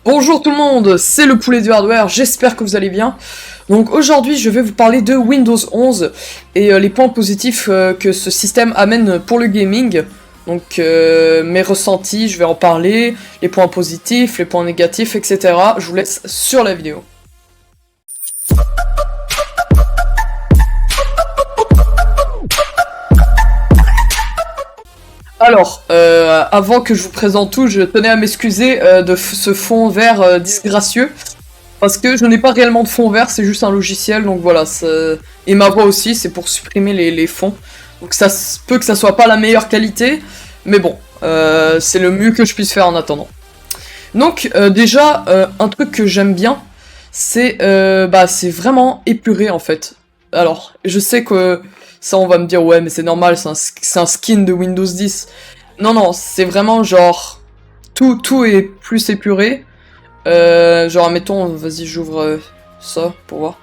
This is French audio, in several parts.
Bonjour tout le monde, c'est le poulet du hardware, j'espère que vous allez bien. Donc aujourd'hui je vais vous parler de Windows 11 et les points positifs que ce système amène pour le gaming. Donc mes ressentis, je vais en parler, les points positifs, les points négatifs, etc. Je vous laisse sur la vidéo. Alors, avant que je vous présente tout, je tenais à m'excuser de ce fond vert disgracieux. Parce que je n'ai pas réellement de fond vert, c'est juste un logiciel, donc voilà. Et ma voix aussi, c'est pour supprimer les fonds. Donc ça se peut que ça soit pas la meilleure qualité, mais bon, c'est le mieux que je puisse faire en attendant. Donc déjà, un truc que j'aime bien, c'est vraiment épuré en fait. Alors, je sais que ça on va me dire ouais mais c'est normal, c'est un skin de Windows 10. Non, c'est vraiment genre, tout est plus épuré. Genre, mettons, vas-y, j'ouvre ça pour voir.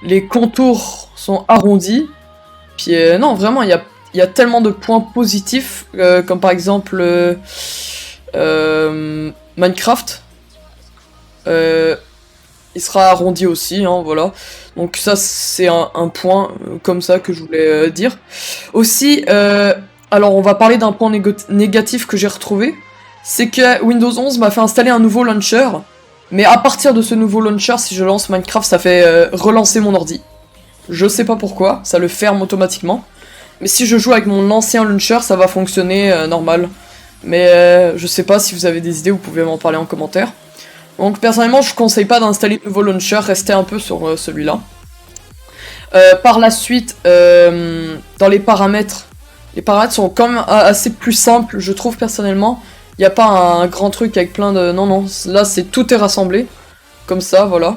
Les contours sont arrondis. Puis, non, vraiment, il y a tellement de points positifs, comme par exemple Minecraft. Il sera arrondi aussi, hein, voilà. Donc ça, c'est un point comme ça que je voulais dire. Aussi, alors on va parler d'un point négatif que j'ai retrouvé. C'est que Windows 11 m'a fait installer un nouveau launcher. Mais à partir de ce nouveau launcher, si je lance Minecraft, ça fait relancer mon ordi. Je sais pas pourquoi, ça le ferme automatiquement. Mais si je joue avec mon ancien launcher, ça va fonctionner normal. Mais je sais pas si vous avez des idées, vous pouvez m'en parler en commentaire. Donc personnellement, je conseille pas d'installer de nouveau launcher, restez un peu sur celui-là. Par la suite, dans les paramètres sont quand même assez plus simples, je trouve personnellement. Il n'y a pas un grand truc avec plein de... Non, là tout est rassemblé, comme ça, voilà.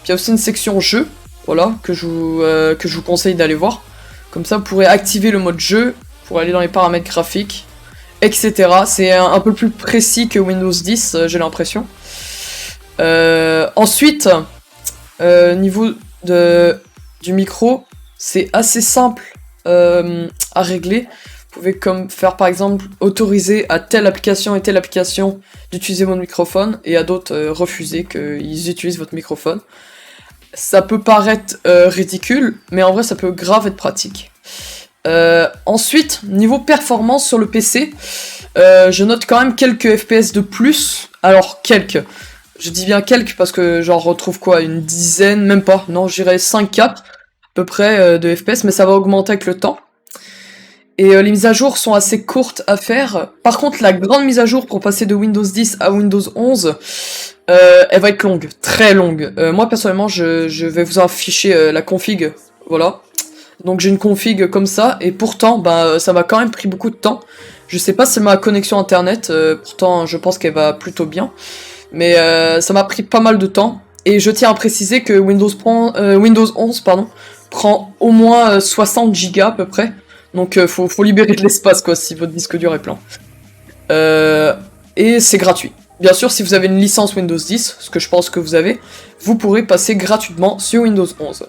Puis il y a aussi une section jeu, voilà, que je vous conseille d'aller voir. Comme ça, vous pourrez activer le mode jeu, pour aller dans les paramètres graphiques, etc. C'est un peu plus précis que Windows 10, j'ai l'impression. Ensuite, niveau du micro, c'est assez simple à régler. Vous pouvez comme faire par exemple autoriser à telle application et telle application d'utiliser votre microphone et à d'autres refuser qu'ils utilisent votre microphone. Ça peut paraître ridicule, mais en vrai ça peut grave être pratique. Ensuite, niveau performance sur le PC, je note quand même quelques FPS de plus. Alors quelques, je dis bien quelques parce que j'en retrouve quoi, une dizaine, même pas, non je dirais 5-4 à peu près de FPS, mais ça va augmenter avec le temps. Et les mises à jour sont assez courtes à faire. Par contre, la grande mise à jour pour passer de Windows 10 à Windows 11, elle va être longue, très longue. Moi, personnellement, je vais vous afficher la config, voilà. Donc j'ai une config comme ça, et pourtant, ça m'a quand même pris beaucoup de temps. Je sais pas si c'est ma connexion internet, pourtant je pense qu'elle va plutôt bien. Mais ça m'a pris pas mal de temps. Et je tiens à préciser que Windows 11 prend au moins 60 Go à peu près. Donc faut libérer de l'espace quoi si votre disque dur est plein. Et c'est gratuit. Bien sûr, si vous avez une licence Windows 10, ce que je pense que vous avez, vous pourrez passer gratuitement sur Windows 11.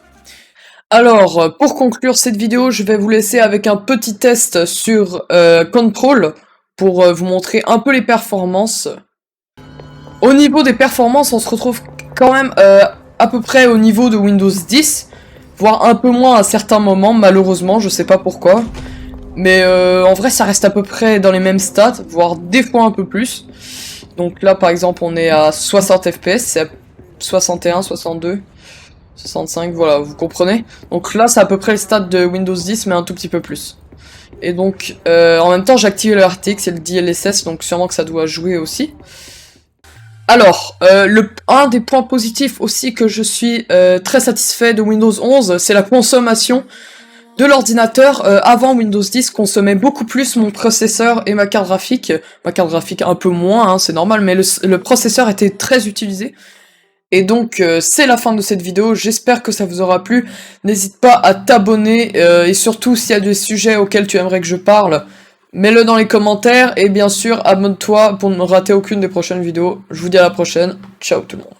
Alors, pour conclure cette vidéo, je vais vous laisser avec un petit test sur Control pour vous montrer un peu les performances. Au niveau des performances, on se retrouve quand même à peu près au niveau de Windows 10. Voire un peu moins à certains moments, malheureusement, je sais pas pourquoi. Mais en vrai, ça reste à peu près dans les mêmes stats, voire des fois un peu plus. Donc là, par exemple, on est à 60 FPS, c'est à 61, 62, 65, voilà, vous comprenez. Donc là, c'est à peu près le stat de Windows 10, mais un tout petit peu plus. Et donc, en même temps, j'ai activé le RTX et le DLSS, donc sûrement que ça doit jouer aussi. Alors, un des points positifs aussi que je suis très satisfait de Windows 11, c'est la consommation de l'ordinateur. Avant Windows 10 consommait beaucoup plus mon processeur et ma carte graphique. Ma carte graphique un peu moins, hein, c'est normal, mais le processeur était très utilisé. Et donc, c'est la fin de cette vidéo, j'espère que ça vous aura plu. N'hésite pas à t'abonner, et surtout s'il y a des sujets auxquels tu aimerais que je parle, mets-le dans les commentaires, et bien sûr, abonne-toi pour ne rater aucune des prochaines vidéos. Je vous dis à la prochaine, ciao tout le monde.